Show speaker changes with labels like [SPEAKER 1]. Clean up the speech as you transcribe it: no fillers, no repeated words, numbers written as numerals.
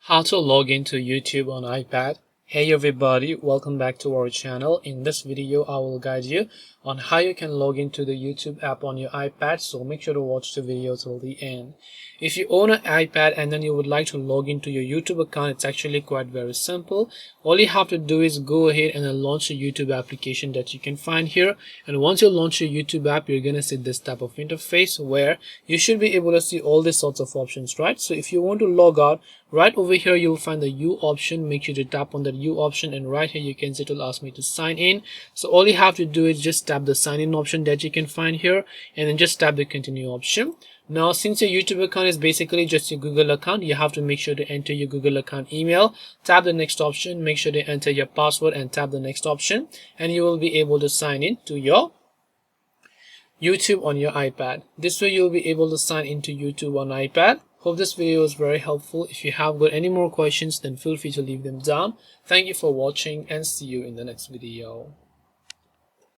[SPEAKER 1] How to log into YouTube on iPad. Hey everybody, welcome back to our channel. In this video I will guide you on how you can log into the YouTube app on your iPad, so make sure to watch the video till the end. If you own an iPad and then you would like to log into your YouTube account, it's actually quite very simple. All you have to do is go ahead and then launch a YouTube application that you can find here, and once you launch your YouTube app, you're gonna see this type of interface where you should be able to see all these sorts of options, right? So if you want to log out, right over here you'll find the U option. Make sure to tap on that U option, and right here you can see it will ask me to sign in. So all you have to do is just tap the sign in option that you can find here, and then just tap the continue option. Now since your YouTube account is basically just your Google account, you have to make sure to enter your Google account email. Tap the next option, make sure to enter your password and tap the next option, and you will be able to sign in to your YouTube on your iPad. This way you'll be able to sign into YouTube on iPad. Hope this video was very helpful. If you have got any more questions, then feel free to leave them down. Thank you for watching and see you in the next video.